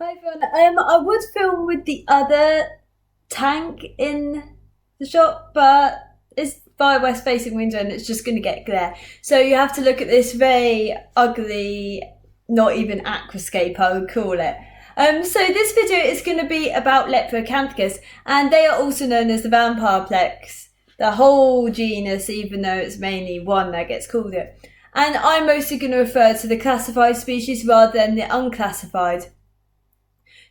Hi everyone. I would film with the other tank in the shop, but it's by a west facing window and it's just going to get glare. So you have to look at this very ugly, not even aquascape I would call it. So this video is going to be about Leporacanthicus, and they are also known as the vampire Plex, the whole genus, even though it's mainly one that gets called it. And I'm mostly going to refer to the classified species rather than the unclassified.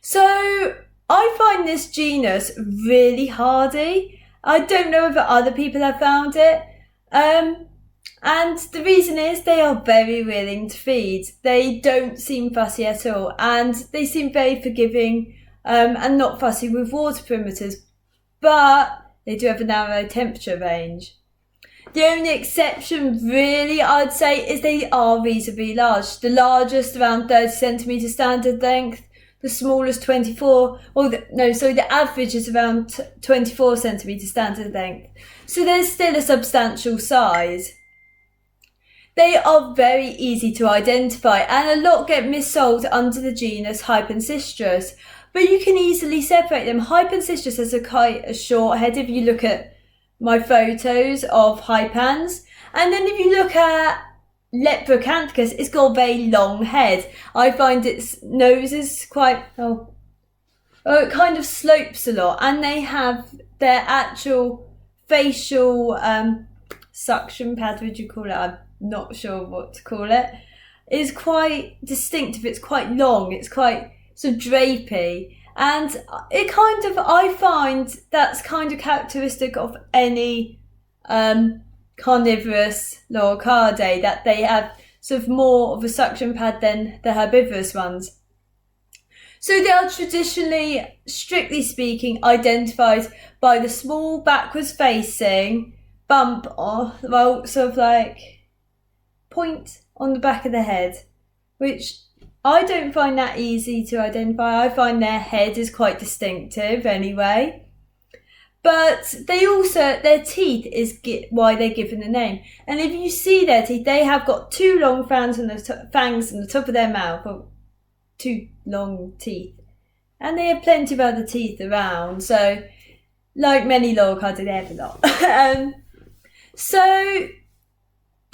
So I find this genus really hardy. I don't know if other people have found it. And the reason is they are very willing to feed. They don't seem fussy at all, and they seem very forgiving and not fussy with water perimeters, but they do have a narrow temperature range. The only exception really I'd say is they are reasonably large. The largest around 30 centimetre standard length, the smallest 24, the average is around 24 centimetre standard length. So there's still a substantial size. They are very easy to identify, and a lot get missold under the genus Hypancistrus, but you can easily separate them. Hypancistrus has quite a short head if you look at my photos of Hypans, and then if you look at Leporacanthicus, it's got a very long head. I find its nose is quite, it kind of slopes a lot, and they have their actual facial suction pad, would you call it? I'm not sure what to call it. Is quite distinctive. It's quite long. It's quite sort of drapey. And it kind of, I find that's kind of characteristic of any carnivorous Leporacanthicus, that they have sort of more of a suction pad than the herbivorous ones. So they are traditionally, strictly speaking, identified by the small backwards facing bump, or sort of like point on the back of the head, which I don't find that easy to identify. I find their head is quite distinctive anyway. But they also, their teeth is why they're given the name. And if you see their teeth, they have got two long fangs on the top of their mouth, or two long teeth. And they have plenty of other teeth around. So, like many Leporacanthicus, they have a lot.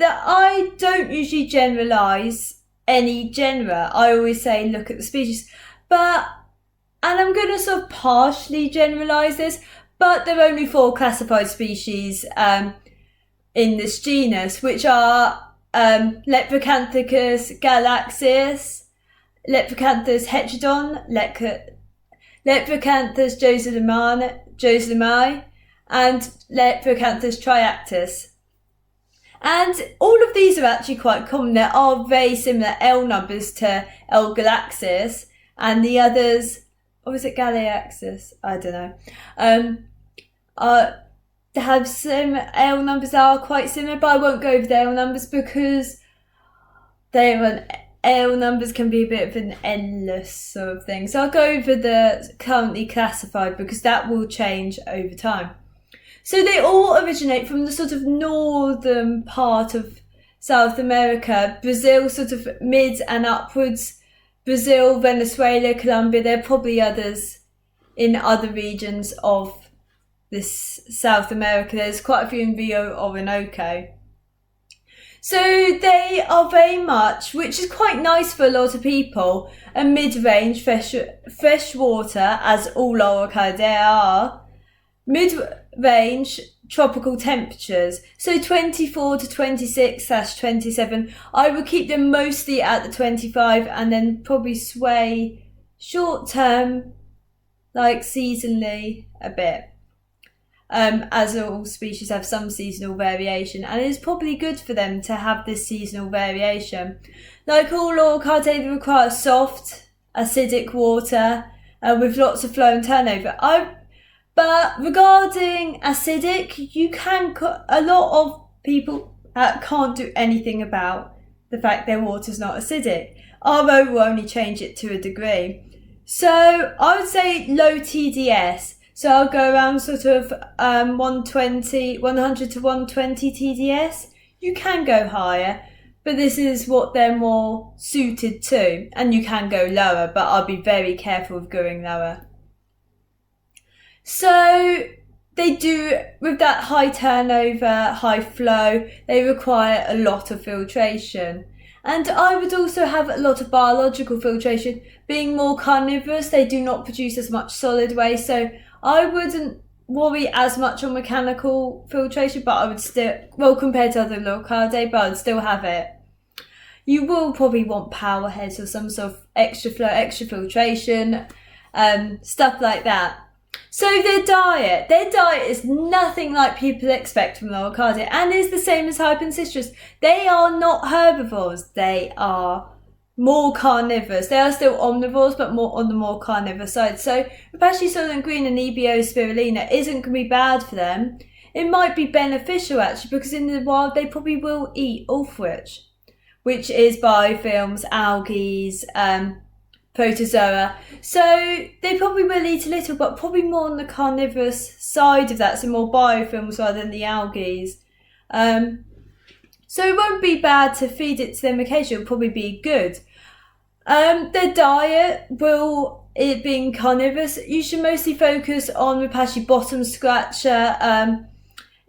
I don't usually generalise any genera. I always say look at the species, and I'm going to sort of partially generalise this, but there are only 4 classified species in this genus, which are Leporacanthicus galaxis, Leporacanthus heterodon, Leporacanthus joselimai, and Leporacanthus triactus. And all of these are actually quite common. There are very similar L numbers to L galaxis, and the others, or is it Galaxis? I don't know. Have some L numbers are quite similar, but I won't go over the L numbers because L numbers can be a bit of an endless sort of thing. So I'll go over the currently classified because that will change over time. So they all originate from the sort of northern part of South America, Brazil, sort of mid and upwards, Brazil, Venezuela, Colombia. There are probably others in other regions of this South America. There's quite a few in Rio Orinoco. So they are very much, which is quite nice for a lot of people, a mid-range fresh water, as all Leporacanthicus are. Mid-range tropical temperatures, so 24 to 26/27. I would keep them mostly at the 25 and then probably sway short term, like seasonally a bit, as all species have some seasonal variation, and it's probably good for them to have this seasonal variation. Like all Leporacanthicus, they require soft, acidic water with lots of flow and turnover. But regarding acidic, a lot of people can't do anything about the fact their water's not acidic. RO will only change it to a degree. So I would say low TDS. So I'll go around sort of 100 to 120 TDS. You can go higher, but this is what they're more suited to. And you can go lower, but I'll be very careful of going lower. So they do, with that high turnover, high flow, they require a lot of filtration. And I would also have a lot of biological filtration. Being more carnivorous, they do not produce as much solid waste, so I wouldn't worry as much on mechanical filtration, but I would still, well, compared to other Leporacanthicus, but I'd still have it. You will probably want power heads or some sort of extra flow, extra filtration, stuff like that. So their diet is nothing like people expect from Leporacanthicus, and is the same as Hypancistrus. They are not herbivores, they are more carnivorous. They are still omnivores, but more on the more carnivorous side. So Rapace Soylent Green and EBO spirulina isn't going to be bad for them. It might be beneficial actually, because in the wild they probably will eat ulfrich, which is biofilms, algae, protozoa. So they probably will eat a little, but probably more on the carnivorous side of that, so more biofilms rather than the algae. So it won't be bad to feed it to them occasionally, it'll probably be good. Their diet will, it being carnivorous, you should mostly focus on Rapace bottom scratcher.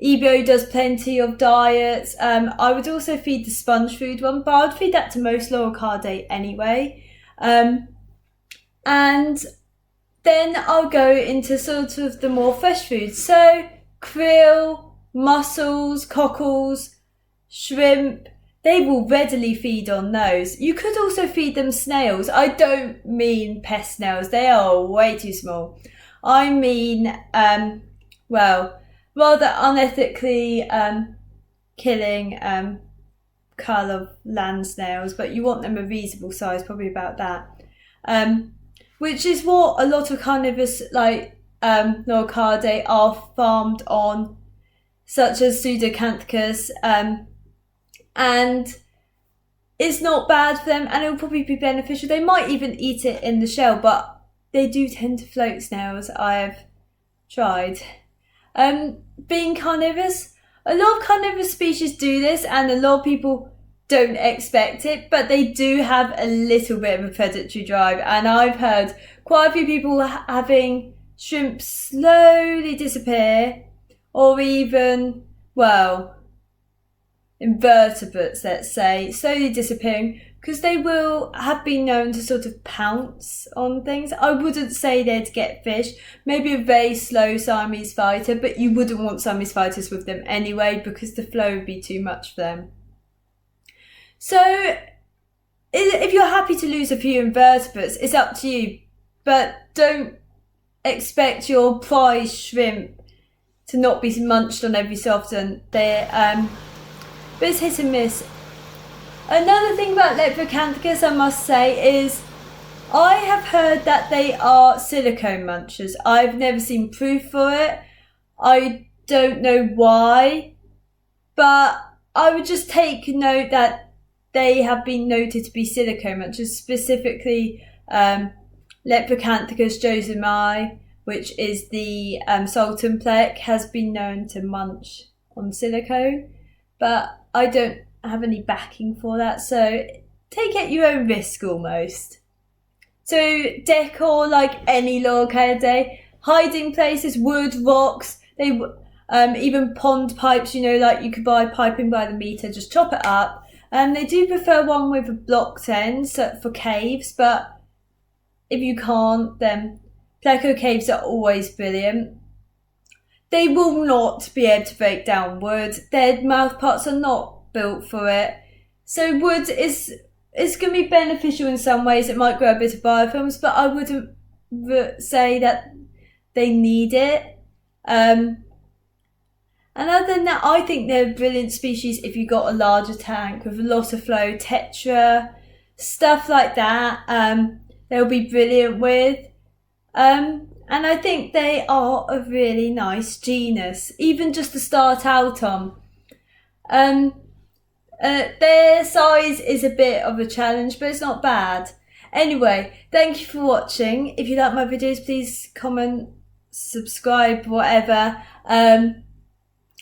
EBO does plenty of diets. I would also feed the sponge food one, but I'd feed that to most Leporacanthicus anyway. And then I'll go into sort of the more fresh foods. So krill, mussels, cockles, shrimp, they will readily feed on those. You could also feed them snails. I don't mean pest snails, they are way too small. I mean, well, rather unethically killing kind of land snails, but you want them a reasonable size, probably about that. Which is what a lot of carnivorous like Leporacanthicus are farmed on, such as Pseudacanthicus, and it's not bad for them, and it will probably be beneficial. They might even eat it in the shell, but they do tend to float snails. I've tried. Being carnivorous, a lot of carnivorous species do this, and a lot of people don't expect it, but they do have a little bit of a predatory drive, and I've heard quite a few people having shrimp slowly disappear, or even, well, invertebrates, let's say, slowly disappearing, because they will have been known to sort of pounce on things. I wouldn't say they'd get fish, maybe a very slow Siamese fighter, but you wouldn't want Siamese fighters with them anyway, because the flow would be too much for them. So if you're happy to lose a few invertebrates, it's up to you, but don't expect your prize shrimp to not be munched on every so often. But it's hit and miss. Another thing about Leporacanthicus, I must say, is I have heard that they are silicone munchers. I've never seen proof for it. I don't know why, but I would just take note that they have been noted to be silicone munchers, specifically Leporacanthicus josemi, which is the Sultan Plec, has been known to munch on silicone, but I don't have any backing for that, so take it at your own risk almost. So decor, like any Leporacanthicus, hiding places, wood, rocks, they even pond pipes, you know, like you could buy piping by the meter, just chop it up. They do prefer one with a blocked end for caves, but if you can't, then Pleco caves are always brilliant. They will not be able to break down wood. Their mouth parts are not built for it. So wood is going to be beneficial in some ways. It might grow a bit of biofilms, but I wouldn't say that they need it. And other than that, I think they're a brilliant species if you got a larger tank with a lot of flow, tetra, stuff like that. They'll be brilliant with. And I think they are a really nice genus, even just to start out on. Their size is a bit of a challenge, but it's not bad. Anyway, thank you for watching. If you like my videos, please comment, subscribe, whatever.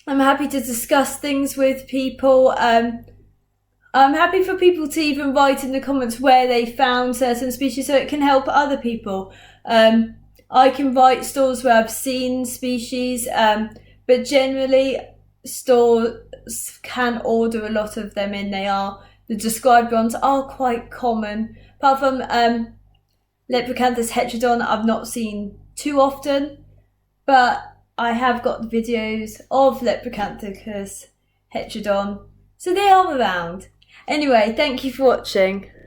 I'm happy to discuss things with people. I'm happy for people to even write in the comments where they found certain species so it can help other people. I can write stores where I've seen species, but generally stores can order a lot of them in. The described ones are quite common. Apart from Leporacanthus heterodon, I've not seen too often, but I have got videos of Leporacanthicus heterodon, so they are around. Anyway, thank you for watching.